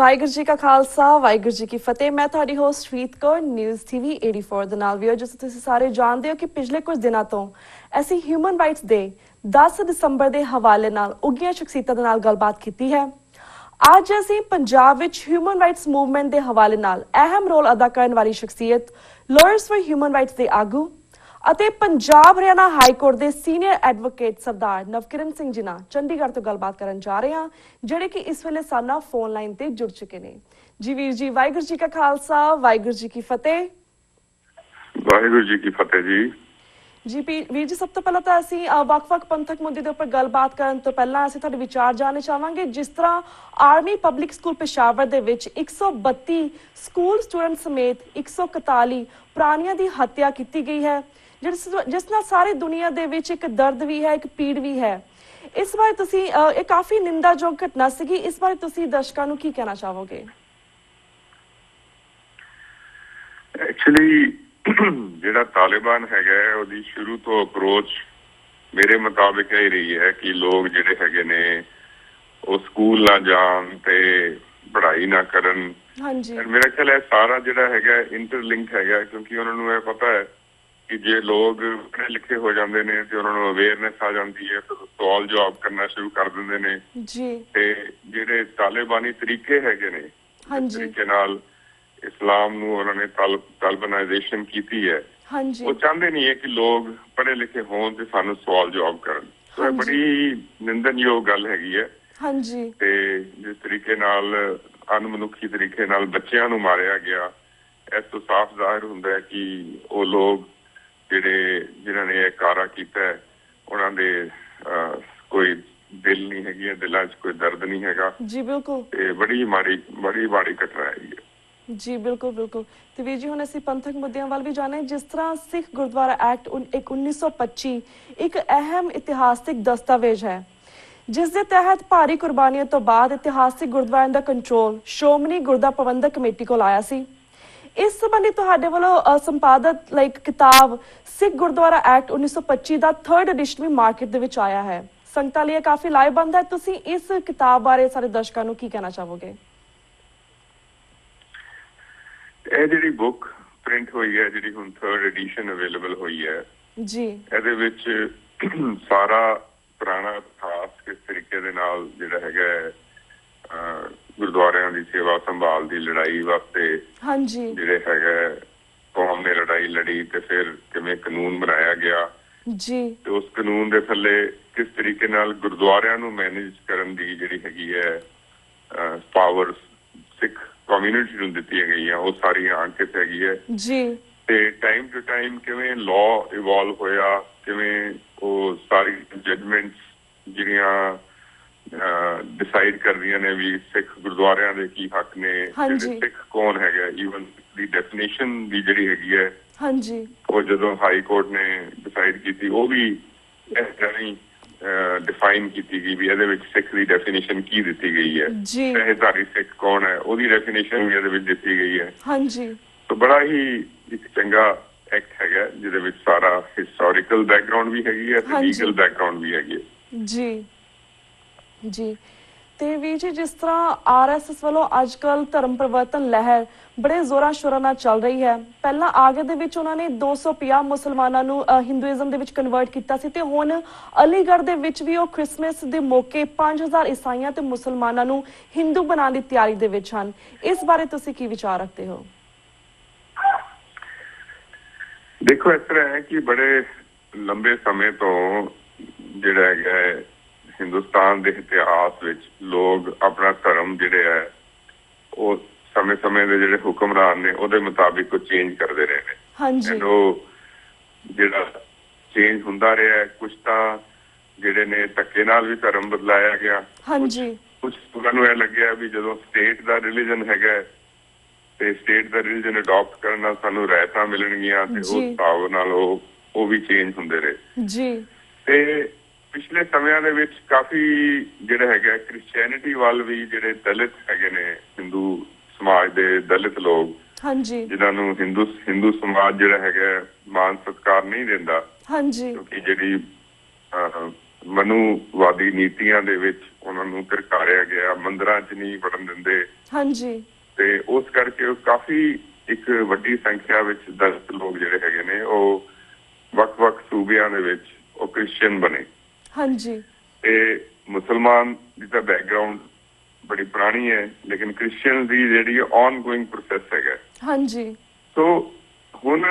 ਵਾਹਿਗੁਰੂ ਜੀ ਕਾ ਖਾਲਸਾ ਵਾਹਿਗੁਰੂ ਜੀ ਕੀ ਫਤਿਹ। ਮੈਂ ਤੁਹਾਡੀ ਹੋਸਟ ਰੀਤ ਕੌਰ ਨਿਊਜ਼ ਟੀਵੀ 84 ਦੇ ਨਾਲ ਵੀ। ਜਿਸ ਤੁਸੀਂ ਸਾਰੇ ਜਾਣਦੇ ਹੋ ਕਿ ਪਿਛਲੇ ਕੁਝ ਦਿਨਾਂ ਤੋਂ ਅਸੀਂ ਹਿਊਮਨ ਰਾਈਟਸ ਡੇ 10 ਦਸੰਬਰ ਦੇ ਹਵਾਲੇ ਨਾਲ ਉੱਘੀਆਂ ਸ਼ਖਸੀਅਤਾਂ ਦੇ ਨਾਲ ਗੱਲਬਾਤ ਕੀਤੀ ਹੈ। ਅੱਜ ਅਸੀਂ ਪੰਜਾਬ ਵਿੱਚ ਹਿਊਮਨ ਰਾਈਟਸ ਮੂਵਮੈਂਟ ਦੇ ਹਵਾਲੇ ਨਾਲ ਅਹਿਮ ਰੋਲ ਅਦਾ ਕਰਨ ਵਾਲੀ ਸ਼ਖਸੀਅਤ ਲਾਇਰਸ ਫॉर ਹਿਊਮਨ ਰਾਈਟਸ ਦੇ ਆਗੂ ਅਤੇ ਪੰਜਾਬ ਹਰਿਆਣਾ ਹਾਈ ਕੋਰਟ ਦੇ ਸੀਨੀਅਰ ਐਡਵੋਕੇਟ ਸਰਦਾਰ ਨਵਕਿਰਨ ਸਿੰਘ ਜੀ ਨਾਲ ਚੰਡੀਗੜ੍ਹ ਤੋਂ ਗੱਲਬਾਤ ਕਰਨ ਜਾ ਰਹੇ ਹਾਂ, ਜਿਹੜੇ ਕਿ ਇਸ ਵੇਲੇ ਸਾਡੇ ਨਾਲ ਫੋਨ ਲਾਈਨ ਤੇ ਜੁੜ ਚੁੱਕੇ ਨੇ। ਜੀ ਵੀਰ ਜੀ, ਵਾਹਿਗੁਰੂ ਜੀ ਕਾ ਖਾਲਸਾ ਵਾਹਿਗੁਰੂ ਜੀ ਕੀ ਫਤਿਹ। ਵਾਹਿਗੁਰੂ ਜੀ ਕੀ ਫਤਿਹ ਜੀ। ਜੀ ਵੀਰ ਜੀ, ਸਭ ਤੋਂ ਪਹਿਲਾਂ ਤਾਂ ਅਸੀਂ ਵੱਖ-ਵੱਖ ਪੰਥਕ ਮੁੱਦੇ ਦੇ ਉੱਪਰ ਗੱਲਬਾਤ ਕਰਨ ਤੋਂ ਪਹਿਲਾਂ ਅਸੀਂ ਤੁਹਾਡੇ ਵਿਚਾਰ ਜਾਣਨਾ ਚਾਹਾਂਗੇ। ਜਿਸ ਤਰ੍ਹਾਂ ਆਰਮੀ ਪਬਲਿਕ ਸਕੂਲ ਪੇਸ਼ਾਵਰ ਦੇ ਵਿੱਚ 132 ਸਕੂਲ ਸਟੂਡੈਂਟ ਸਮੇਤ 141 ਪ੍ਰਾਣੀਆਂ ਦੀ ਹੱਤਿਆ ਕੀਤੀ ਗਈ ਹੈ, ਜਿਸ ਨਾਲ ਸਾਰੀ ਦੁਨੀਆ ਦੇ ਵਿੱਚ ਇੱਕ ਦਰਦ ਵੀ ਹੈ, ਇੱਕ ਪੀੜ ਵੀ ਹੈ। ਇਸ ਬਾਰੇ ਤੁਸੀਂ ਇਹ ਕਾਫੀ ਨਿੰਦਾਯੋਗ ਘਟਨਾ ਸੀਗੀ, ਇਸ ਬਾਰੇ ਤੁਸੀਂ ਦਰਸ਼ਕਾਂ ਨੂੰ ਕੀ ਕਹਿਣਾ ਚਾਹੋਗੇ? ਐਕਚੁਅਲੀ ਜਿਹੜਾ ਤਾਲਿਬਾਨ ਹੈਗਾ ਉਹਦੀ ਸ਼ੁਰੂ ਤੋਂ ਅਪਰੋਚ ਮੇਰੇ ਮੁਤਾਬਿਕ ਇਹ ਰਹੀ ਹੈ ਕਿ ਲੋਕ ਜਿਹੜੇ ਹੈਗੇ ਨੇ ਉਹ ਸਕੂਲ ਨਾ ਜਾਣ ਤੇ ਪੜ੍ਹਾਈ ਨਾ ਕਰਨ। ਹਾਂਜੀ, ਮੇਰਾ ਖਿਆਲ ਹੈ ਸਾਰਾ ਜਿਹੜਾ ਹੈਗਾ ਇੰਟਰਲਿੰਕ ਹੈਗਾ, ਕਿਉਂਕਿ ਉਹਨਾਂ ਨੂੰ ਇਹ ਪਤਾ ਹੈ ਕਿ ਜੇ ਲੋਕ ਪੜ੍ਹੇ ਲਿਖੇ ਹੋ ਜਾਂਦੇ ਨੇ ਤੇ ਉਹਨਾਂ ਨੂੰ ਅਵੇਅਰਨੈਸ ਆ ਜਾਂਦੀ ਹੈ, ਫਿਰ ਸਵਾਲ ਜਵਾਬ ਕਰਨਾ ਸ਼ੁਰੂ ਕਰ ਦਿੰਦੇ ਨੇ ਜੀ। ਤੇ ਜਿਹੜੇ ਤਾਲਿਬਾਨੀ ਤਰੀਕੇ ਹੈਗੇ ਨੇ, ਹਾਂਜੀ, ਤਰੀਕੇ ਨਾਲ ਇਸਲਾਮ ਨੂੰ ਉਹਨਾਂ ਨੇ ਤਾਲਿਬਾਨਾਈਜੇਸ਼ਨ ਕੀਤੀ ਹੈ, ਹਾਂਜੀ, ਉਹ ਚਾਹੁੰਦੇ ਨਹੀਂ ਹੈ ਕਿ ਲੋਕ ਪੜ੍ਹੇ ਲਿਖੇ ਹੋਣ ਤੇ ਸਾਨੂੰ ਸਵਾਲ ਜਵਾਬ ਕਰਨ। ਸੋ ਇਹ ਬੜੀ ਨਿੰਦਣਯੋਗ ਗੱਲ ਹੈਗੀ ਹੈ। ਹਾਂਜੀ, ਤੇ ਜਿਸ ਤਰੀਕੇ ਨਾਲ ਅਣਮਨੁੱਖੀ ਤਰੀਕੇ ਨਾਲ ਬੱਚਿਆਂ ਨੂੰ ਮਾਰਿਆ ਗਿਆ, ਇਸ ਤੋਂ ਸਾਫ਼ ਜ਼ਾਹਿਰ ਹੁੰਦਾ ਹੈ ਕਿ ਉਹ ਲੋਕ ਜਿਨ੍ਹਾਂ ਨੇ ਇਹ ਕਾਰਾ ਕੀਤਾ ਹੈ ਉਹਨਾਂ ਦੇ ਕੋਈ ਦਿਲ ਨਹੀਂ ਹੈਗੀ ਹੈ, ਦਿਲਾਂ 'ਚ ਕੋਈ ਦਰਦ ਨਹੀਂ ਹੈਗਾ। ਜੀ ਬਿਲਕੁਲ, ਤੇ ਬੜੀ ਮਾੜੀ ਘਟਨਾ ਹੈਗੀ ਹੈ। ਜੀ ਬਿਲਕੁਲ ਬਿਲਕੁਲ। ਤੇ ਵੀਰ ਜੀ, ਹੁਣ ਅਸੀਂ ਪੰਥਕ ਮੁੱਦਿਆਂ ਵੱਲ ਵੀ ਜਾਣੇ। ਜਿਸ ਤਰ੍ਹਾਂ ਸਿੱਖ ਗੁਰਦੁਆਰਾ ਐਕਟ 1925 ਇੱਕ ਅਹਿਮ ਇਤਿਹਾਸਿਕ ਦਸਤਾਵੇਜ਼ ਹੈ, ਜਿਸ ਦੇ ਤਹਿਤ ਭਾਰੀ ਕੁਰਬਾਨੀਆਂ ਤੋਂ ਬਾਅਦ ਇਤਿਹਾਸਿਕ ਗੁਰਦੁਆਰਿਆਂ ਦਾ ਕੰਟਰੋਲ ਸ਼੍ਰੋਮਣੀ ਗੁਰਦੁਆਰਾ ਪ੍ਰਬੰਧਕ ਕਮੇਟੀ ਕੋਲ ਆਇਆ ਸੀ। ਇਸ ਸੰਬੰਧੀ ਤੁਹਾਡੇ ਵੱਲੋਂ ਸੰਪਾਦਕ ਲਈ ਕਿਤਾਬ ਸਿੱਖ ਗੁਰਦੁਆਰਾ ਐਕਟ 1925 ਦਾ 3rd ਐਡੀਸ਼ਨ ਵੀ ਮਾਰਕੀਟ ਦੇ ਵਿੱਚ ਆਇਆ ਹੈ। ਸੰਗਤਾਂ ਲਈ ਕਾਫੀ ਲਾਹੇਵੰਦ ਹੈ। ਤੁਸੀਂ ਇਸ ਕਿਤਾਬ ਬਾਰੇ ਸਾਰੇ ਦਰਸ਼ਕਾਂ ਨੂੰ ਕੀ ਕਹਿਣਾ ਚਾਹੋਗੇ? ਇਹ ਜਿਹੜੀ ਬੁੱਕ ਪ੍ਰਿੰਟ ਹੋਈ ਹੈ, ਜਿਹੜੀ ਹੁਣ 3rd ਐਡੀਸ਼ਨ ਅਵੇਲੇਬਲ ਹੋਈ ਹੈ ਜੀ, ਇਹਦੇ ਵਿੱਚ ਸਾਰਾ ਪੁਰਾਣਾ ਇਤਿਹਾਸ ਕਿਸ ਤਰੀਕੇ ਦੇ ਨਾਲ ਜਿਹੜਾ ਹੈਗਾ ਗੁਰਦੁਆਰਿਆਂ ਦੀ ਸੇਵਾ ਸੰਭਾਲ ਦੀ ਲੜਾਈ ਵਾਸਤੇ ਜਿਹੜੇ ਹੈਗਾ ਕੌਮ ਨੇ ਲੜਾਈ ਲੜੀ ਤੇ ਫਿਰ ਕਿਵੇਂ ਕਾਨੂੰਨ ਬਣਾਇਆ ਗਿਆ ਜੀ, ਤੇ ਉਸ ਕਾਨੂੰਨ ਦੇ ਥੱਲੇ ਕਿਸ ਤਰੀਕੇ ਨਾਲ ਗੁਰਦੁਆਰਿਆਂ ਨੂੰ ਮੈਨੇਜ ਕਰਨ ਦੀ ਜਿਹੜੀ ਹੈਗੀ ਹੈ ਪਾਵਰ ਸਿੱਖ ਕਮਿਊਨਿਟੀ ਨੂੰ ਦਿੱਤੀਆਂ ਗਈਆਂ, ਉਹ ਸਾਰੀਆਂ ਅੰਕਿਤ ਹੈਗੀ ਹੈ ਜੀ। ਤੇ ਟਾਈਮ ਟੂ ਟਾਈਮ ਕਿਵੇਂ ਲਾਅ ਇਵੋਲਵ ਹੋਇਆ, ਕਿਵੇਂ ਉਹ ਸਾਰੀ ਜਜਮੈਂਟਸ ਜਿਹੜੀਆਂ ਡਿਸਾਈਡ ਕਰਦੀਆਂ ਨੇ ਵੀ ਸਿੱਖ ਗੁਰਦੁਆਰਿਆਂ ਦੇ ਕੀ ਹੱਕ ਨੇ, ਸਿੱਖ ਕੌਣ ਹੈਗਾ, ਈਵਨ ਦੀ ਡੈਫੀਨੇਸ਼ਨ ਵੀ ਜਿਹੜੀ ਹੈਗੀ ਹੈ ਉਹ ਜਦੋਂ ਹਾਈ ਕੋਰਟ ਨੇ ਡਿਸਾਈਡ ਕੀਤੀ, ਉਹ ਵੀ ਇਸ ਤਰ੍ਹਾਂ ਹੀ ਡਿਫਾਈਨ ਕੀਤੀ ਗਈ ਵੀ ਇਹਦੇ ਵਿੱਚ ਸਿੱਖ ਦੀ ਡੈਫੀਨੇਸ਼ਨ ਕੀ ਦਿੱਤੀ ਗਈ ਹੈ, ਪਹਿਰੇਦਾਰੀ ਸਿੱਖ ਕੌਣ ਹੈ, ਉਹਦੀ ਡੈਫੀਨੇਸ਼ਨ ਵੀ ਇਹਦੇ ਵਿੱਚ ਦਿੱਤੀ ਗਈ ਹੈ। ਤਾਂ ਬੜਾ ਹੀ ਇੱਕ ਚੰਗਾ ਐਕਟ ਹੈਗਾ ਜਿਹਦੇ ਵਿੱਚ ਸਾਰਾ ਹਿਸਟੋਰੀਕਲ ਬੈਕਗਰਾਉਂਡ ਵੀ ਹੈਗੀ ਹੈ ਤੇ ਲੀਗਲ ਬੈਕਗਰਾਉਂਡ ਵੀ ਹੈਗੀ ਹੈ ਜੀ ਜੀ। ਤੇ ਵੀਰ ਜੀ, ਜਿਸ ਤਰ੍ਹਾਂ RSS ਵੱਲੋਂ ਅੱਜ ਕੱਲ੍ਹ ਧਰਮ ਪਰਿਵਰਤਨ ਲਹਿਰ ਬੜੇ ਜ਼ੋਰਾਂ ਸ਼ੋਰਾਂ ਨਾਲ ਚੱਲ ਰਹੀ ਹੈ। ਪਹਿਲਾਂ ਆਗੇ ਦੇ ਵਿੱਚ ਉਹਨਾਂ ਨੇ 250 ਮੁਸਲਮਾਨਾਂ ਨੂੰ ਹਿੰਦੂਇਜ਼ਮ ਦੇ ਵਿੱਚ ਕਨਵਰਟ ਕੀਤਾ ਸੀ, ਤੇ ਹੁਣ ਅਲੀਗੜ੍ਹ ਦੇ ਵਿੱਚ ਵੀ ਉਹ ਕ੍ਰਿਸਮਸ ਦੇ ਮੌਕੇ 5000 ਈਸਾਈਆਂ ਤੇ ਮੁਸਲਮਾਨਾਂ ਨੂੰ ਹਿੰਦੂ ਬਣਾਉਣ ਦੀ ਤਿਆਰੀ ਦੇ ਵਿੱਚ ਹਨ। ਇਸ ਬਾਰੇ ਤੁਸੀਂ ਕੀ ਵਿਚਾਰ ਰੱਖਦੇ ਹੋ? ਦੇਖੋ, ਇਸ ਤਰ੍ਹਾਂ ਹੈ ਕਿ ਬੜੇ ਲੰਬੇ ਸਮੇਂ ਤੋਂ ਜਿਹੜਾ ਹੈਗਾ ਹਿੰਦੁਸਤਾਨ ਦੇ ਇਤਿਹਾਸ ਵਿੱਚ ਲੋਕ ਆਪਣਾ ਧਰਮ ਜਿਹੜੇ ਹੈ ਉਹ ਸਮੇਂ ਦੇ ਜਿਹੜੇ ਹੁਕਮਰਾਨ ਨੇ ਉਹਦੇ ਮੁਤਾਬਿਕ ਉਹ ਚੇਂਜ ਕਰਦੇ ਰਹੇ ਨੇ। ਉਹ ਜਿਹੜਾ ਚੇਂਜ ਹੁੰਦਾ ਰਿਹਾ, ਕੁਛ ਤਾਂ ਜਿਹੜੇ ਨੇ ਧੱਕੇ ਨਾਲ ਵੀ ਧਰਮ ਬਦਲਾਇਆ ਗਿਆ, ਕੁਛ ਉਹਨਾਂ ਨੂੰ ਇਹ ਲੱਗਿਆ ਵੀ ਜਦੋਂ ਸਟੇਟ ਦਾ ਰਿਲੀਜਨ ਹੈਗਾ ਤੇ ਸਟੇਟ ਦਾ ਰਿਲੀਜਨ ਅਡਾਪਟ ਕਰਨ ਨਾਲ ਸਾਨੂੰ ਰਾਇਤਾਂ ਮਿਲਣਗੀਆਂ, ਤੇ ਉਸ ਹਿਸਾਬ ਨਾਲ ਉਹ ਵੀ ਚੇਂਜ ਹੁੰਦੇ ਰਹੇ ਜੀ। ਤੇ ਪਿਛਲੇ ਸਮਿਆਂ ਦੇ ਵਿੱਚ ਕਾਫੀ ਜਿਹੜਾ ਹੈਗਾ ਕ੍ਰਿਸਚੈਨਿਟੀ ਵੱਲ ਵੀ ਜਿਹੜੇ ਦਲਿਤ ਹੈਗੇ ਨੇ, ਹਿੰਦੂ ਸਮਾਜ ਦੇ ਦਲਿਤ ਲੋਕ ਜਿਨ੍ਹਾਂ ਨੂੰ ਹਿੰਦੂ ਸਮਾਜ ਜਿਹੜਾ ਹੈਗਾ ਮਾਨ ਸਤਿਕਾਰ ਨਹੀਂ ਦਿੰਦਾ, ਕਿਉਂਕਿ ਜਿਹੜੀ ਮਨੂਵਾਦੀ ਨੀਤੀਆਂ ਦੇ ਵਿੱਚ ਉਹਨਾਂ ਨੂੰ ਧਰਕਾਰਿਆ ਗਿਆ, ਮੰਦਿਰਾਂ 'ਚ ਨਹੀਂ ਵੜਨ ਦਿੰਦੇ। ਹਾਂਜੀ। ਤੇ ਉਸ ਕਰਕੇ ਉਹ ਕਾਫੀ ਇੱਕ ਵੱਡੀ ਸੰਖਿਆ ਵਿੱਚ ਦਲਿਤ ਲੋਕ ਜਿਹੜੇ ਹੈਗੇ ਨੇ ਉਹ ਵੱਖ-ਵੱਖ ਸੂਬਿਆਂ ਦੇ ਵਿੱਚ ਉਹ ਕ੍ਰਿਸਚੀਅਨ ਬਣੇ। ਹਾਂਜੀ। ਤੇ ਮੁਸਲਮਾਨ ਦੀ ਤਾਂ ਬੈਕਗ੍ਰਾਉਂਡ ਬੜੀ ਪੁਰਾਣੀ ਹੈ, ਲੇਕਿਨ ਕ੍ਰਿਸਚੀਅਨ ਦੀ ਜਿਹੜੀ ਔਨ ਗੋਇੰਗ ਪ੍ਰੋਸੈਸ ਹੈਗਾ। ਹਾਂਜੀ। ਸੋ ਹੁਣ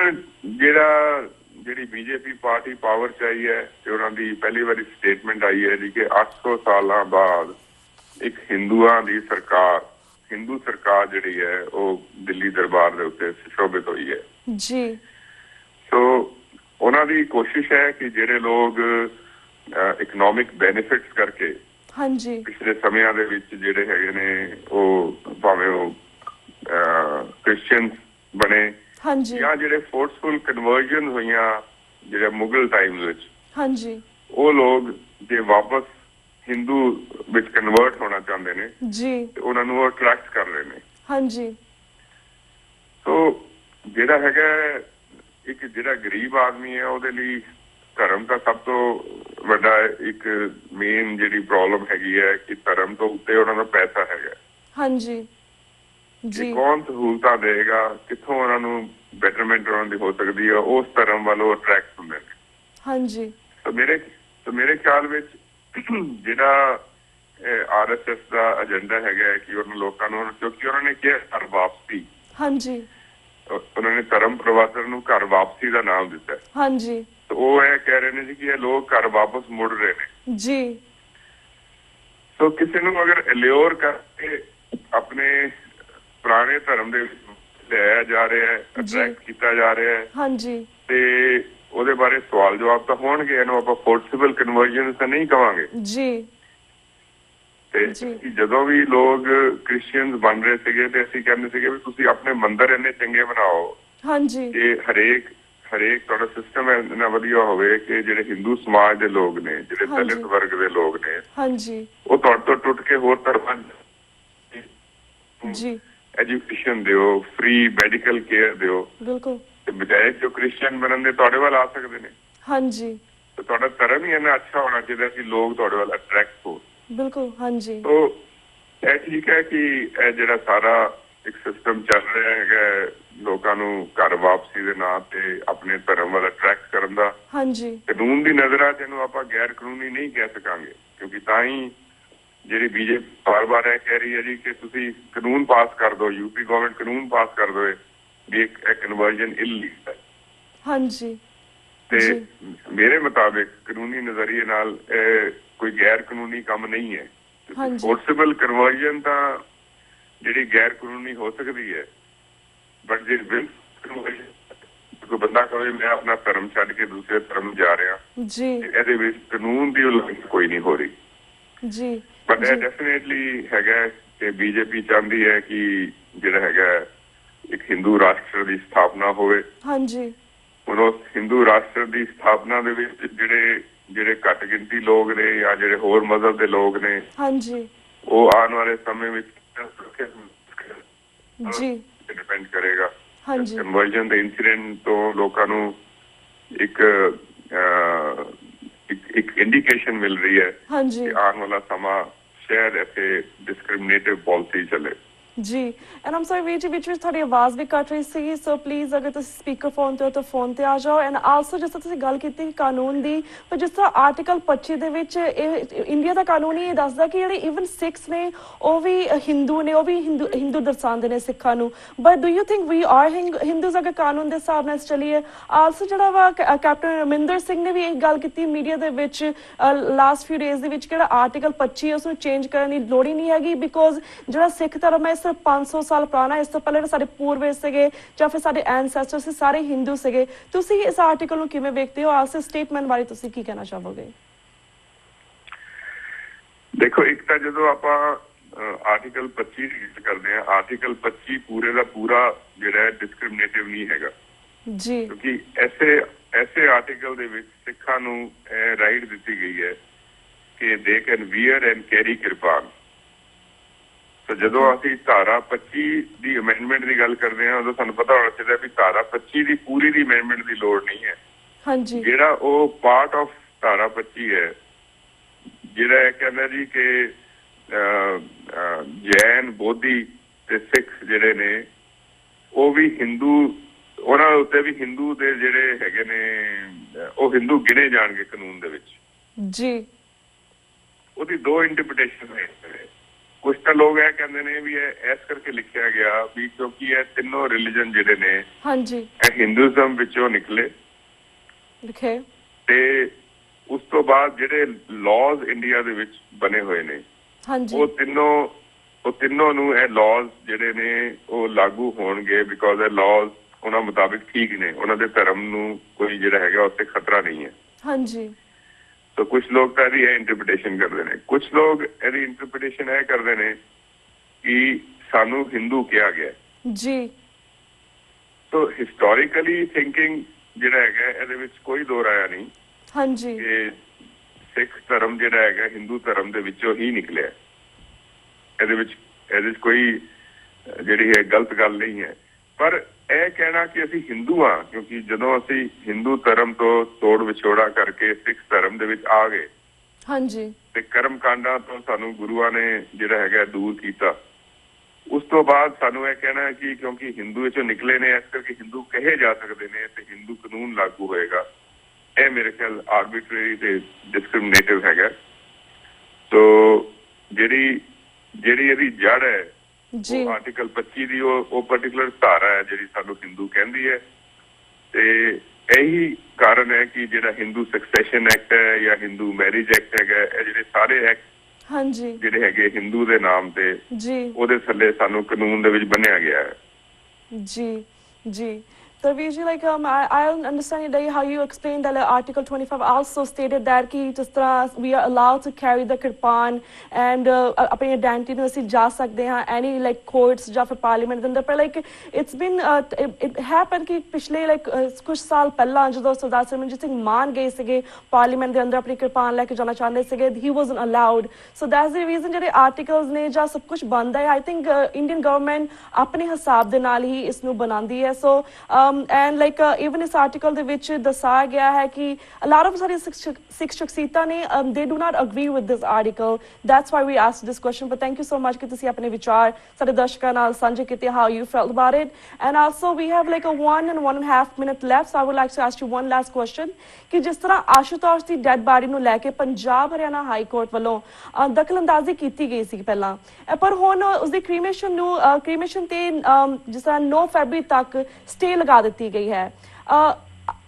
ਜਿਹੜੀ ਬੀਜੇਪੀ ਪਾਰਟੀ ਪਾਵਰ 'ਚ ਆਈ ਹੈ ਤੇ ਉਹਨਾਂ ਦੀ ਪਹਿਲੀ ਵਾਰੀ ਸਟੇਟਮੈਂਟ ਆਈ ਹੈ ਜੀ ਕਿ 800 ਸਾਲਾਂ ਬਾਅਦ ਇੱਕ ਹਿੰਦੂ ਸਰਕਾਰ ਜਿਹੜੀ ਹੈ ਉਹ ਦਿੱਲੀ ਦਰਬਾਰ ਦੇ ਉੱਤੇ ਸੁਸ਼ੋਭਿਤ ਹੋਈ ਹੈ ਜੀ। ਸੋ ਉਹਨਾਂ ਦੀ ਕੋਸ਼ਿਸ਼ ਹੈ ਕਿ ਜਿਹੜੇ ਲੋਕ ਇਕਨੋਮਿਕ ਬੈਨੀਫਿਟਸ ਕਰਕੇ ਹਾਂਜੀ ਪਿਛਲੇ ਸਮਿਆਂ ਦੇ ਵਿੱਚ ਜਿਹੜੇ ਹੈਗੇ ਨੇ ਉਹ ਭਾਵੇਂ ਉਹ ਕ੍ਰਿਸਚੀਅਨ ਬਣੇ ਹਾਂਜੀ ਜਾਂ ਜਿਹੜੇ ਫੋਰਸਫੁਲ ਕਨਵਰਜਨ ਹੋਈਆਂ ਜਿਹੜੇ ਮੁਗਲ ਟਾਈਮ ਵਿੱਚ ਹਾਂਜੀ ਉਹ ਲੋਕ ਜੇ ਵਾਪਸ ਹਿੰਦੂ ਵਿੱਚ ਕਨਵਰਟ ਹੋਣਾ ਚਾਹੁੰਦੇ ਨੇ ਜੀ ਤੇ ਉਹਨਾਂ ਨੂੰ ਅਟਰੈਕਟ ਕਰ ਰਹੇ ਨੇ। ਹਾਂਜੀ। ਸੋ ਜਿਹੜਾ ਹੈਗਾ ਇੱਕ ਜਿਹੜਾ ਗਰੀਬ ਆਦਮੀ ਹੈ ਉਹਦੇ ਲਈ ਧਰਮ ਦਾ ਸਭ ਤੋਂ ਵੱਡਾ ਇੱਕ ਮੇਨ ਜਿਹੜੀ ਪ੍ਰੋਬਲਮ ਹੈਗੀ ਹੈ ਕਿ ਧਰਮ ਤੋਂ ਉੱਤੇ ਉਹਨਾਂ ਦਾ ਪੈਸਾ ਹੈਗਾ। ਹਾਂਜੀ ਜੀ। ਕੌਣ ਸਹੂਲਤਾਂ ਦੇਗਾ, ਕਿੱਥੋਂ ਉਹਨਾਂ ਨੂੰ ਬੈਟਰਮੈਂਟ ਉਹਨਾਂ ਦੀ ਹੋ ਸਕਦੀ ਹੈ, ਉਸ ਧਰਮ ਵੱਲੋਂ ਅਟਰੈਕਟ ਹੁੰਦੇ ਨੇ। ਹਾਂਜੀ। ਤਾਂ ਮੇਰੇ ਖਿਆਲ ਵਿੱਚ ਜਿਹੜਾ RSS ਦਾ ਏਜੰਡਾ ਹੈਗਾ ਕਿ ਉਹਨਾਂ ਲੋਕਾਂ ਨੂੰ, ਕਿਉਂਕਿ ਉਹਨਾਂ ਨੇ ਕਿਹਾ ਘਰ ਵਾਪਸੀ। ਹਾਂਜੀ। ਉਹਨਾਂ ਨੇ ਧਰਮ ਪ੍ਰਵਾਸਰ ਨੂੰ ਘਰ ਵਾਪਸੀ ਦਾ ਨਾਮ ਦਿੱਤਾ। ਹਾਂਜੀ। ਉਹ ਇਹ ਕਹਿ ਰਹੇ ਨੇ ਜੀ ਕਿ ਇਹ ਲੋਕ ਘਰ ਵਾਪਸ ਮੁੜ ਰਹੇ ਨੇ ਜੀ। ਸੋ ਕਿਸੇ ਨੂੰ ਅਗਰ ਅਲਿਓਰ ਕਰਕੇ ਆਪਣੇ ਪੁਰਾਣੇ ਧਰਮ ਦੇ ਵਿੱਚ ਲਿਆਇਆ ਜਾ ਰਿਹਾ ਹੈ, ਅਟਰੈਕਟ ਕੀਤਾ ਜਾ ਰਿਹਾ ਹੈ। ਹਾਂਜੀ। ਤੇ ਉਹਦੇ ਬਾਰੇ ਸਵਾਲ ਜਵਾਬ ਤਾਂ ਹੋਣਗੇ, ਇਹਨੂੰ ਆਪਾਂ ਫੋਰਸਿਬਲ ਕਨਵਰਜਨ ਤਾਂ ਨਹੀਂ ਕਵਾਂਗੇ ਜੀ। ਤੇ ਜਦੋਂ ਵੀ ਲੋਕ ਕ੍ਰਿਸਚੀਅਨ ਬਣ ਰਹੇ ਸੀਗੇ ਤੇ ਅਸੀਂ ਕਹਿੰਦੇ ਸੀਗੇ ਵੀ ਤੁਸੀਂ ਆਪਣੇ ਮੰਦਿਰ ਇੰਨੇ ਚੰਗੇ ਬਣਾਓ ਹਾਂਜੀ ਕਿ ਹਰੇਕ ਤੁਹਾਡਾ ਸਿਸਟਮ ਇੰਨਾ ਵਧੀਆ ਹੋਵੇ ਕਿ ਜਿਹੜੇ ਹਿੰਦੂ ਸਮਾਜ ਦੇ ਲੋਕ ਨੇ, ਜਿਹੜੇ ਦਲਿਤ ਵਰਗ ਦੇ ਲੋਕ ਨੇ ਹਾਂਜੀ ਉਹ ਤੁਹਾਡੇ ਤੋਂ ਟੁੱਟ ਕੇ ਹੋਰ ਧਰਮਾਂ ਜੀ ਐਜੂਕੇਸ਼ਨ ਦਿਓ, ਫ੍ਰੀ ਮੈਡੀਕਲ ਕੇਅਰ ਦਿਓ। ਬਿਲਕੁਲ। ਤੇ ਬਜਾਏ ਜੋ ਕ੍ਰਿਸਚੀਅਨ ਬਣਨ ਦੇ ਤੁਹਾਡੇ ਵੱਲ ਆ ਸਕਦੇ ਨੇ। ਹਾਂਜੀ। ਤੇ ਤੁਹਾਡਾ ਧਰਮ ਹੀ ਇੰਨਾ ਅੱਛਾ ਹੋਣਾ ਚਾਹੀਦਾ ਕਿ ਲੋਕ ਤੁਹਾਡੇ ਵੱਲ ਅਟਰੈਕਟ ਹੋ। ਬਿਲਕੁਲ। ਹਾਂਜੀ। ਤੋ ਇਹ ਠੀਕ ਹੈ ਕਿ ਇਹ ਜਿਹੜਾ ਸਾਰਾ ਇੱਕ ਸਿਸਟਮ ਚੱਲ ਰਿਹਾ ਹੈਗਾ ਲੋਕਾਂ ਨੂੰ ਘਰ ਵਾਪਸੀ ਦੇ ਨਾਂ ਤੇ ਆਪਣੇ ਧਰਮ ਵੱਲ ਅਟਰੈਕਟ ਕਰਨ ਦਾ। ਹਾਂਜੀ। ਕਾਨੂੰਨ ਦੀ ਨਜ਼ਰਾਂ ਚ ਇਹਨੂੰ ਆਪਾਂ ਗੈਰ ਕਾਨੂੰਨੀ ਨਹੀਂ ਕਹਿ ਸਕਾਂਗੇ, ਕਿਉਂਕਿ ਤਾਂ ਹੀ ਜਿਹੜੀ ਬੀਜੇਪੀ ਬਾਰ-ਬਾਰ ਇਹ ਕਹਿ ਰਹੀ ਹੈ ਜੀ ਕਿ ਤੁਸੀਂ ਕਾਨੂੰਨ ਪਾਸ ਕਰ ਦਿਓ, ਯੂਪੀ ਗਵਰਨਮੈਂਟ ਕਾਨੂੰਨ ਪਾਸ ਕਰ ਦਿਓ ਵੀ ਇਹ ਕਨਵਰਜਨ ਇਲੀਗਲ ਹੈ। ਹਾਂਜੀ। ਤੇ ਮੇਰੇ ਮੁਤਾਬਿਕ ਕਾਨੂੰਨੀ ਨਜ਼ਰੀਏ ਨਾਲ ਇਹ ਕੋਈ ਗੈਰ ਕਾਨੂੰਨੀ ਕੰਮ ਨਹੀਂ ਹੈ। ਫੋਰਸਿਬਲ ਕਨਵਰਜਨ ਤਾਂ ਜਿਹੜੀ ਗੈਰ ਕਾਨੂੰਨੀ ਹੋ ਸਕਦੀ ਹੈ, ਬਟ ਜੇ ਕੋਈ ਬੰਦਾ ਕਹੇ ਮੈਂ ਆਪਣਾ ਧਰਮ ਛੱਡ ਕੇ ਦੂਸਰੇ ਧਰਮ ਜਾ ਰਿਹਾ ਜੀ, ਇਹਦੇ ਵਿੱਚ ਕਾਨੂੰਨ ਦੀ ਉਲੰਘਣਾ ਕੋਈ ਨਹੀਂ ਹੋ ਰਹੀ ਜੀ। ਬਟ ਇਹ ਡੈਫੀਨੇਟਲੀ ਹੈਗਾ ਕਿ ਬੀਜੇਪੀ ਚਾਹੁੰਦੀ ਹੈ ਕਿ ਜਿਹੜਾ ਹੈਗਾ ਇੱਕ ਹਿੰਦੂ ਰਾਸ਼ਟਰ ਦੀ ਸਥਾਪਨਾ ਹੋਵੇ। ਹਾਂਜੀ। ਹੁਣ ਉਸ ਹਿੰਦੂ ਰਾਸ਼ਟਰ ਦੀ ਸਥਾਪਨਾ ਦੇ ਵਿੱਚ ਜਿਹੜੇ ਘੱਟ ਗਿਣਤੀ ਲੋਕ ਨੇ ਜਾਂ ਜਿਹੜੇ ਹੋਰ ਮਜ਼ਹਬ ਦੇ ਲੋਕ ਨੇ ਹਾਂਜੀ ਉਹ ਆਉਣ ਵਾਲੇ ਸਮੇਂ ਵਿੱਚ ਜੀ ਡਿਪੈਂਡ ਕਰੇਗਾ। ਹਾਂਜੀ। ਕਨਵਰਜਨ ਦੇ ਇਨਸੀਡੈਂਟ ਤੋਂ ਲੋਕਾਂ ਨੂੰ ਇੱਕ ਇੰਡੀਕੇਸ਼ਨ ਮਿਲ ਰਹੀ ਹੈ ਕਿ ਆਉਣ ਵਾਲਾ ਸਮਾਂ ਸ਼ਾਇਦ ਇੱਥੇ ਡਿਸਕ੍ਰਿਮੀਨੇਟਿਵ ਪਾਲਿਸੀ ਚੱਲੇ ਜੀ। ਐਂਡ ਆਮ ਸੌਰੀ ਵੀਰ ਜੀ, ਵਿੱਚ ਤੁਹਾਡੀ ਆਵਾਜ਼ ਵੀ ਕੱਟ ਰਹੀ ਸੀ, ਸੋ ਪਲੀਜ਼ ਅਗਰ ਤੁਸੀਂ ਸਪੀਕਰ ਫੋਨ ਤੇ ਹੋ ਤਾਂ ਫੋਨ ਤੇ ਆ ਜਾਓ। ਐਂਡ ਆਲਸੋ ਜਿਸ ਤਰ੍ਹਾਂ ਤੁਸੀਂ ਗੱਲ ਕੀਤੀ ਕਾਨੂੰਨ ਦੀ, ਪਰ ਜਿਸ ਤਰ੍ਹਾਂ ਆਰਟੀਕਲ 25 ਦੇ ਵਿੱਚ ਇੰਡੀਆ ਦਾ ਕਾਨੂੰਨ ਹੀ ਇਹ ਦੱਸਦਾ ਕਿ ਜਿਹੜੇ ਈਵਨ ਸਿੱਖਸ ਨੇ ਉਹ ਵੀ ਹਿੰਦੂ ਨੇ, ਉਹ ਵੀ ਹਿੰਦੂ ਦਰਸਾਉਂਦੇ ਨੇ ਸਿੱਖਾਂ ਨੂੰ। But do you think we are Hindus ਅਗਰ ਕਾਨੂੰਨ ਦੇ ਹਿਸਾਬ ਨਾਲ ਚੱਲੀਏ? ਆਲਸੋ ਜਿਹੜਾ ਵਾ ਕੈਪਟਨ ਅਮਰਿੰਦਰ ਸਿੰਘ ਨੇ ਵੀ ਇਹ ਗੱਲ ਕੀਤੀ ਮੀਡੀਆ ਦੇ ਵਿੱਚ ਲਾਸਟ ਫਿਊ ਡੇਜ਼ ਦੇ ਵਿੱਚ, ਕਿਹੜਾ ਆਰਟੀਕਲ 25 ਉਸਨੂੰ ਚੇਂਜ ਕਰਨ ਦੀ ਲੋੜ ਹੀ ਨਹੀਂ ਹੈਗੀ, ਬਿਕੋਜ਼ ਜਿਹੜਾ ਸਿੱਖ ਧਰਮ ਹੈ 500 ਸਾਲ ਪੁਰਾਣਾ। ਇਸ ਤੋਂ ਪਹਿਲੇ ਸਾਡੇ ਪੂਰਵਜ ਸੀਗੇ ਜਾਂ ਫਿਰ ਸਾਡੇ ਐਨਸੈਸਟਰ ਸੀ, ਸਾਰੇ ਹਿੰਦੂ ਸੀਗੇ। ਤੁਸੀਂ ਇਸ ਆਰਟੀਕਲ ਨੂੰ ਕਿਵੇਂ ਵੇਖਦੇ ਹੋ? ਆਲਸੋ ਸਟੇਟਮੈਂਟ ਬਾਰੇ ਤੁਸੀਂ ਕੀ ਕਹਿਣਾ ਚਾਹੋਗੇ? ਦੇਖੋ, ਇੱਕ ਤਾਂ ਜਦੋਂ ਆਪਾਂ ਆਰਟੀਕਲ 25 ਦੀ ਗੱਲ ਕਰਦੇ ਹਾਂ, ਆਰਟੀਕਲ 25 ਪੂਰੇ ਦਾ ਪੂਰਾ ਜਿਹੜਾ ਡਿਸਕ੍ਰਿਮੀਨੇਟਿਵ ਨਹੀਂ ਹੈਗਾ ਜੀ, ਕਿਉਂਕਿ ਐਸੇ ਆਰਟੀਕਲ ਦੇ ਵਿੱਚ ਸਿੱਖਾਂ ਨੂੰ ਰਾਈਟ ਦਿੱਤੀ ਗਈ ਹੈ ਕਿ they can wear and carry kirpan. ਜਦੋਂ ਅਸੀਂ ਧਾਰਾ 25 ਦੀ ਅਮੈਂਡਮੈਂਟ ਦੀ ਗੱਲ ਕਰਦੇ ਹਾਂ ਉਦੋਂ ਸਾਨੂੰ ਪਤਾ ਹੋਣਾ ਚਾਹੀਦਾ ਵੀ ਧਾਰਾ 25 ਦੀ ਪੂਰੀ ਦੀ ਅਮੈਂਡਮੈਂਟ ਦੀ ਲੋੜ ਨਹੀਂ ਹੈ। ਹਾਂਜੀ। ਜਿਹੜਾ ਉਹ ਪਾਰਟ ਆਫ ਧਾਰਾ 25 ਹੈ ਜਿਹੜਾ ਇਹ ਕਹਿੰਦਾ ਜੀ ਕਿ ਜੈਨ ਬੋਧੀ ਤੇ ਸਿੱਖ ਜਿਹੜੇ ਨੇ ਉਹ ਵੀ ਹਿੰਦੂ, ਉਹਨਾਂ ਉੱਤੇ ਵੀ ਹਿੰਦੂ ਦੇ ਜਿਹੜੇ ਹੈਗੇ ਨੇ ਉਹ ਹਿੰਦੂ ਗਿਣੇ ਜਾਣਗੇ ਕਾਨੂੰਨ ਦੇ ਵਿੱਚ ਜੀ। ਉਹਦੀ ਦੋ ਇੰਟਰਪ੍ਰੀਟੇਸ਼ਨ ਹੈ। ਕੁਝ ਤਾਂ ਲੋਕ ਇਹ ਕਹਿੰਦੇ ਨੇ ਵੀ ਇਹ ਇਸ ਕਰਕੇ ਲਿਖਿਆ ਗਿਆ ਵੀ ਕਿਉਂਕਿ ਇਹ ਤਿੰਨੋਂ ਰਿਲੀਜਨ ਜਿਹੜੇ ਨੇ ਹਾਂਜੀ ਇਹ ਹਿੰਦੂਇਜ਼ਮ ਵਿੱਚੋਂ ਨਿਕਲੇ ਤੇ ਉਸ ਤੋਂ ਬਾਅਦ ਜਿਹੜੇ ਲਾਜ਼ ਇੰਡੀਆ ਦੇ ਵਿੱਚ ਬਣੇ ਹੋਏ ਨੇ ਉਹ ਤਿੰਨੋਂ ਨੂੰ ਇਹ ਲਾਜ਼ ਜਿਹੜੇ ਨੇ ਉਹ ਲਾਗੂ ਹੋਣਗੇ ਬਿਕੋਜ਼ ਇਹ ਲਾਜ਼ ਉਹਨਾਂ ਮੁਤਾਬਿਕ ਠੀਕ ਨੇ, ਉਹਨਾਂ ਦੇ ਧਰਮ ਨੂੰ ਕੋਈ ਜਿਹੜਾ ਹੈਗਾ ਉੱਤੇ ਖਤਰਾ ਨਹੀਂ ਹੈ। ਹਾਂਜੀ। ਤਾਂ ਕੁਝ ਲੋਕ ਤਾਂ ਇਹਦੀ ਇਹ ਇੰਟਰਪ੍ਰੀਟੇਸ਼ਨ ਕਰਦੇ ਨੇ, ਕੁਝ ਲੋਕ ਇਹਦੀ ਇੰਟਰਪ੍ਰੀਟੇਸ਼ਨ ਇਹ ਕਰਦੇ ਨੇ ਕਿ ਸਾਨੂੰ ਹਿੰਦੂ ਕਿਹਾ ਗਿਆ ਜੀ। ਤਾਂ ਹਿਸਟੋਰੀਕਲੀ ਥਿੰਕਿੰਗ ਜਿਹੜਾ ਹੈਗਾ ਇਹਦੇ ਵਿੱਚ ਕੋਈ ਦੋ ਰਾਇਆ ਨਹੀਂ ਹਾਂਜੀ ਕਿ ਸਿੱਖ ਧਰਮ ਜਿਹੜਾ ਹੈਗਾ ਹਿੰਦੂ ਧਰਮ ਦੇ ਵਿੱਚੋਂ ਹੀ ਨਿਕਲਿਆ। ਇਹਦੇ ਵਿੱਚ ਕੋਈ ਜਿਹੜੀ ਹੈ ਗਲਤ ਗੱਲ ਨਹੀਂ ਹੈ। ਪਰ ਇਹ ਕਹਿਣਾ ਕਿ ਅਸੀਂ ਹਿੰਦੂ ਹਾਂ ਕਿਉਂਕਿ ਜਦੋਂ ਅਸੀਂ ਹਿੰਦੂ ਧਰਮ ਤੋਂ ਤੋੜ ਵਿਛੋੜਾ ਕਰਕੇ ਸਿੱਖ ਧਰਮ ਦੇ ਵਿੱਚ ਆ ਗਏ ਹਾਂਜੀ ਤੇ ਕਰਮ ਕਾਂਡਾਂ ਤੋਂ ਸਾਨੂੰ ਗੁਰੂਆਂ ਨੇ ਜਿਹੜਾ ਹੈਗਾ ਦੂਰ ਕੀਤਾ, ਉਸ ਤੋਂ ਬਾਅਦ ਸਾਨੂੰ ਇਹ ਕਹਿਣਾ ਹੈ ਕਿ ਕਿਉਂਕਿ ਹਿੰਦੂ ਵਿੱਚੋਂ ਨਿਕਲੇ ਨੇ ਇਸ ਕਰਕੇ ਹਿੰਦੂ ਕਹੇ ਜਾ ਸਕਦੇ ਨੇ ਤੇ ਹਿੰਦੂ ਕਾਨੂੰਨ ਲਾਗੂ ਹੋਏਗਾ, ਇਹ ਮੇਰੇ ਖਿਆਲ ਆਰਬਿਟਰੀ ਤੇ ਡਿਸਕ੍ਰਿਮੀਨੇਟਿਵ ਹੈਗਾ। ਤੋ ਜਿਹੜੀ ਇਹਦੀ ਜੜ ਹੈ ਉਹ ਆਰਟੀਕਲ 25 ਦੀ ਉਹ ਪਾਰਟਿਕੂਲਰ ਧਾਰਾ ਹੈ ਜਿਹੜੀ ਸਾਨੂੰ ਹਿੰਦੂ ਕਹਿੰਦੀ ਹੈ ਤੇ ਇਹੀ ਕਾਰਨ ਹੈ ਕਿ ਜਿਹੜਾ ਹਿੰਦੂ ਸਕਸੈਸ਼ਨ ਐਕਟ ਹੈ ਜਾਂ ਹਿੰਦੂ ਮੈਰਿਜ ਐਕਟ ਹੈਗਾ, ਇਹ ਜਿਹੜੇ ਸਾਰੇ ਐਕਟ ਹਾਂਜੀ ਜਿਹੜੇ ਹੈਗੇ ਹਿੰਦੂ ਦੇ ਨਾਮ ਤੇ ਜੀ ਉਹਦੇ ਥੱਲੇ ਸਾਨੂੰ ਕਾਨੂੰਨ ਦੇ ਵਿੱਚ ਬੰਨਿਆ ਗਿਆ ਹੈ। ਜੀ ਜੀ। Tarveer ji, like I understand that how you explained that Article 25 also stated that कि जिस तरह we are allowed to carry the kirpan and अपनी identity ਨੂੰ ਅਸੀਂ ਜਾ ਸਕਦੇ ਹਾਂ any like courts ਜਾਂ ਫਿਰ parliament ਦੇ ਅੰਦਰ, ਪਰ like it's been it happened ਕਿ ਪਿਛਲੇ like ਕੁਝ ਸਾਲ ਪਹਿਲਾਂ ਜਦੋਂ ਸਰਦਾਰ ਸਿਮਰਨਜੀਤ ਸਿੰਘ ਮਾਨ ਗਏ ਸੀਗੇ ਪਾਰਲੀਮੈਂਟ ਦੇ ਅੰਦਰ ਆਪਣੀ ਕਿਰਪਾਨ ਲੈ ਕੇ ਜਾਣਾ ਚਾਹੁੰਦੇ ਸੀਗੇ, he wasn't allowed, so that's the reason ਜਿਹੜੇ ਆਰਟੀਕਲਸ ਨੇ ਜਾਂ ਸਭ ਕੁਝ ਬੰਦ ਹੈ। I think ਇੰਡੀਅਨ ਗਵਰਨਮੈਂਟ ਆਪਣੇ ਹਿਸਾਬ ਦੇ ਨਾਲ ਹੀ ਇਸ ਨੂੰ ਬਣਾਉਂਦੀ ਹੈ। ਸੋ and like even ਇਸ article ਦੇ ਵਿੱਚ ਦੱਸਿਆ ਗਿਆ ਹੈ ਕਿ a lot of ਸਾਡੀ ਸਿੱਖ ਸ਼ਖਸੀਅਤਾਂ ਨੇ they do not agree with this article, that's why we asked this question, but thank you so much ਕਿ ਤੁਸੀਂ ਆਪਣੇ ਵਿਚਾਰ ਸਾਡੇ ਦਰਸ਼ਕਾਂ ਨਾਲ ਸਾਂਝੇ ਕੀਤੇ how you felt about it, and also we have like a 1.5 minute left, so I would like to ask you one last question ਕਿ ਜਿਸ ਤਰ੍ਹਾਂ ਆਸ਼ੂਤੋਸ਼ ਦੀ ਡੈਡ ਬਾਡੀ ਨੂੰ ਲੈ ਕੇ ਪੰਜਾਬ ਹਰਿਆਣਾ ਹਾਈ ਕੋਰਟ ਵੱਲੋਂ ਦਖਲਅੰਦਾਜ਼ੀ ਕੀਤੀ ਗਈ ਸੀ ਪਹਿਲਾਂ, ਪਰ ਹੁਣ ਉਸਦੀ ਕ੍ਰੀਮੇਸ਼ਨ ਤੇ ਜਿਸ ਤਰ੍ਹਾਂ 9 ਫਰਵਰੀ ਤੱਕ ਸਟੇ ਲਗਾ ਦਿੱਤੀ ਗਈ ਹੈ।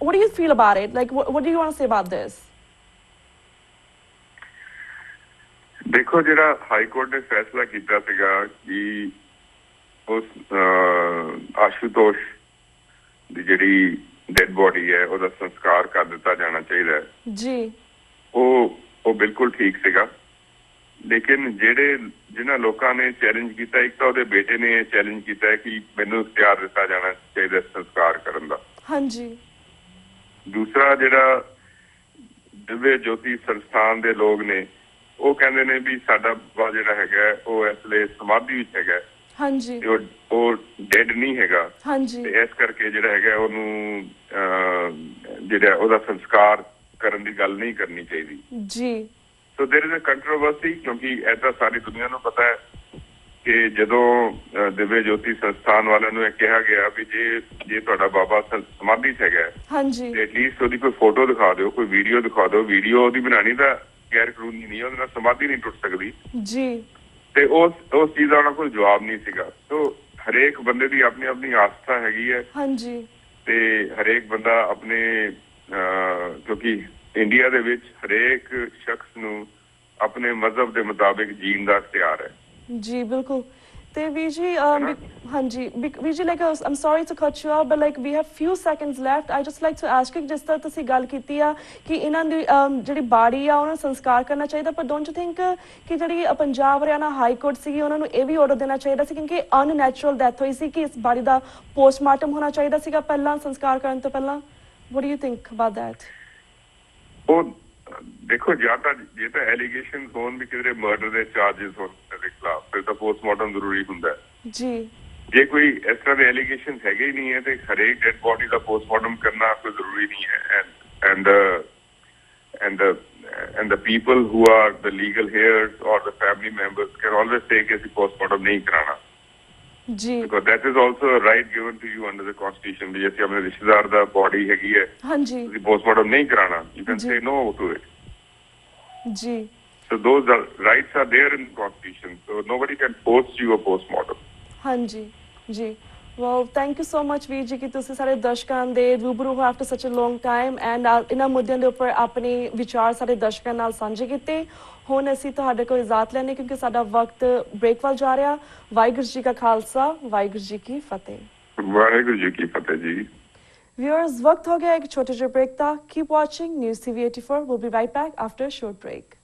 What do you feel about it? Like what do you want to say about this? ਦੇਖੋ ਜਿਹੜਾ ਹਾਈ ਕੋਰਟ ਨੇ ਫੈਸਲਾ ਕੀਤਾ ਸੀਗਾ ਕਿ ਉਸ ਆਸ਼ੂਤੋਸ਼ ਦੀ ਜਿਹੜੀ ਡੈਡ ਬੋਡੀ ਹੈ ਉਹਦਾ ਸੰਸਕਾਰ ਕਰ ਦਿੱਤਾ ਜਾਣਾ ਚਾਹੀਦਾ ਹੈ ਜੀ, ਉਹ ਬਿਲਕੁਲ ਠੀਕ ਸੀਗਾ। ਲੇਕਿਨ ਜਿਨ੍ਹਾਂ ਲੋਕਾਂ ਨੇ ਚੈਲੰਜ ਕੀਤਾ, ਇੱਕ ਤਾਂ ਉਹਦੇ ਬੇਟੇ ਨੇ ਚੈਲੰਜ ਕੀਤਾ ਕਿ ਮੈਨੂੰ ਇਖਤਿਆਰ ਦਿੱਤਾ ਜਾਣਾ ਚਾਹੀਦਾ ਸੰਸਕਾਰ ਕਰਨ ਦਾ ਹਾਂਜੀ। ਦੂਸਰਾ ਜਿਹੜਾ ਦਿਵਯ ਜੋਤੀ ਸੰਸਥਾਨ ਦੇ ਲੋਕ ਨੇ ਉਹ ਕਹਿੰਦੇ ਨੇ ਵੀ ਸਾਡਾ ਬਾਬਾ ਜਿਹੜਾ ਹੈਗਾ ਉਹ ਇਸ ਲਈ ਸਮਾਧੀ ਵਿੱਚ ਹੈਗਾ ਹਾਂਜੀ, ਉਹ ਡੈਡ ਨਹੀਂ ਹੈਗਾ ਹਾਂਜੀ, ਤੇ ਇਸ ਕਰਕੇ ਜਿਹੜਾ ਹੈਗਾ ਉਹਨੂੰ ਜਿਹੜਾ ਉਹਦਾ ਸੰਸਕਾਰ ਕਰਨ ਦੀ ਗੱਲ ਨਹੀਂ ਕਰਨੀ ਚਾਹੀਦੀ ਜੀ। ਸੋ ਦੇਰ ਇਜ਼ ਅ ਕੰਟਰੋਵਰਸੀ ਕਿਉਂਕਿ ਇਹ ਤਾਂ ਸਾਰੀ ਦੁਨੀਆ ਨੂੰ ਪਤਾ ਹੈ ਕਿ ਜਦੋਂ ਦਿਵਯ ਜੋਤੀ ਸੰਸਥਾਨ ਵਾਲਿਆਂ ਨੂੰ ਇਹ ਕਿਹਾ ਗਿਆ ਵੀ ਜੇ ਤੁਹਾਡਾ ਬਾਬਾ ਸਮਾਧੀ 'ਚ ਹੈਗਾ ਹਾਂਜੀ ਤੇ ਐਟਲੀਸਟ ਉਹਦੀ ਕੋਈ ਫੋਟੋ ਦਿਖਾ ਦਿਓ, ਕੋਈ ਵੀਡੀਓ ਦਿਖਾ ਦਿਓ, ਵੀਡੀਓ ਉਹਦੀ ਬਣਾਉਣੀ ਤਾਂ ਗੈਰ ਕਾਨੂੰਨੀ ਨਹੀਂ, ਉਹਦੇ ਨਾਲ ਸਮਾਧੀ ਨਹੀਂ ਟੁੱਟ ਸਕਦੀ ਜੀ, ਤੇ ਉਸ ਚੀਜ਼ ਦਾ ਉਹਨਾਂ ਕੋਲ ਜਵਾਬ ਨਹੀਂ ਸੀਗਾ। ਸੋ ਹਰੇਕ ਬੰਦੇ ਦੀ ਆਪਣੀ ਆਪਣੀ ਆਸਥਾ ਹੈਗੀ ਹੈ ਹਾਂਜੀ, ਤੇ ਹਰੇਕ ਬੰਦਾ ਆਪਣੇ ਕਿਉਂਕਿ ਇੰਡੀਆ ਦੇ ਵਿੱਚ ਹਰੇਕ ਸ਼ਖਸ ਨੂੰ ਆਪਣੇ ਮਜ਼ਹਬ ਦੇ ਮੁਤਾਬਿਕ ਜੀਣ ਦਾ ਇਖਤਿਆਰ ਹੈ ਜੀ। ਬਿਲਕੁਲ। ਤੇ ਵੀਰ ਜੀ ਹਾਂਜੀ ਵੀਰ ਜੀ like I'm sorry to cut you off but like we have few seconds left, I just like to ask you ਜਿਸ ਤਰ੍ਹਾਂ ਤੁਸੀਂ ਗੱਲ ਕੀਤੀ ਆ ਕਿ ਇਹਨਾਂ ਦੀ ਜਿਹੜੀ ਬਾਡੀ ਆ ਉਹਨਾਂ ਨੂੰ ਸੰਸਕਾਰ ਕਰਨਾ ਚਾਹੀਦਾ, ਪਰ ਡੋਂਟ ਯੂ ਥਿੰਕ ਕਿ ਜਿਹੜੀ ਪੰਜਾਬ ਹਰਿਆਣਾ ਹਾਈ ਕੋਰਟ ਸੀਗੀ ਉਹਨਾਂ ਨੂੰ ਇਹ ਵੀ ਆਰਡਰ ਦੇਣਾ ਚਾਹੀਦਾ ਸੀ ਕਿਉਂਕਿ ਅਨਨੈਚੁਰਲ ਡੈਥ ਹੋਈ ਸੀ ਕਿ ਇਸ ਬਾਡੀ ਦਾ ਪੋਸਟਮਾਰਟਮ ਹੋਣਾ ਚਾਹੀਦਾ ਸੀਗਾ ਪਹਿਲਾਂ ਸੰਸਕਾਰ ਕਰਨ ਤੋਂ ਪਹਿਲਾਂ? What do you think about that? ਉਹ ਦੇਖੋ ਜੇ ਤਾਂ ਐਲੀਗੇਸ਼ਨ ਹੋਣ ਵੀ ਕਿਤੇ ਮਰਡਰ ਦੇ ਚਾਰਜਿਸ ਹੋਣ ਦੇ ਖਿਲਾਫ ਫਿਰ ਤਾਂ ਪੋਸਟਮਾਰਟਮ ਜ਼ਰੂਰੀ ਹੁੰਦਾ ਜੀ। ਜੇ ਕੋਈ ਇਸ ਤਰ੍ਹਾਂ ਦੇ ਐਲੀਗੇਸ਼ਨ ਹੈਗੇ ਹੀ ਨਹੀਂ ਹੈ ਤੇ ਹਰੇਕ ਡੈਡ ਬੋਡੀ ਦਾ ਪੋਸਟਮਾਰਟਮ ਕਰਨਾ ਕੋਈ ਜ਼ਰੂਰੀ ਨਹੀਂ ਹੈ। And and the people who are the legal heirs or the family members can always say कि ਅਸੀਂ postmortem नहीं कराना. जी. Because that is also a right given to you under the constitution. भी जैसे अपने रिश्तेदार दा body हैगी है. हाँ जी. ਤੁਸੀਂ postmortem नहीं कराना. You can say no to it. Ji. So those rights are there in the constitution. So nobody can force you a postmortem. हाँ जी. जी. Well, thank you so much ਵੀਰ ਜੀ ਕਿ ਤੁਸੀਂ ਸਾਰੇ ਦਰਸ਼ਕਾਂ ਦੇ ਰੂਬਰੂ ਹੋ after such a long time and ਇਹਨਾਂ ਮੁੱਦਿਆਂ ਦੇ ਉੱਪਰ ਆਪਣੇ ਵਿਚਾਰ ਸਾਰੇ ਦਰਸ਼ਕਾਂ ਨਾਲ ਸਾਂਝੇ ਕੀਤੇ. ਹੁਣ ਅਸੀਂ ਤੁਹਾਡੇ ਕੋਲ ਇਜਾਜ਼ਤ ਲੈਣੇ ਕਿਉਂਕਿ ਸਾਡਾ ਵਕਤ ਬ੍ਰੇਕ ਵੱਲ ਜਾ ਰਿਹਾ. ਵਾਹਿਗੁਰੂ ਜੀ ਕਾ ਖਾਲਸਾ, ਵਾਹਿਗੁਰੂ ਜੀ ਕੀ ਫਤਿਹ. ਵਾਹਿਗੁਰੂ ਜੀ ਕੀ ਫਤਿਹ ਜੀ. Viewers, ਵਕਤ ਹੋ ਗਿਆ ਇੱਕ ਛੋਟੇ ਜਿਹੇ break the. Keep watching News TV 84. We'll be right back after a short break.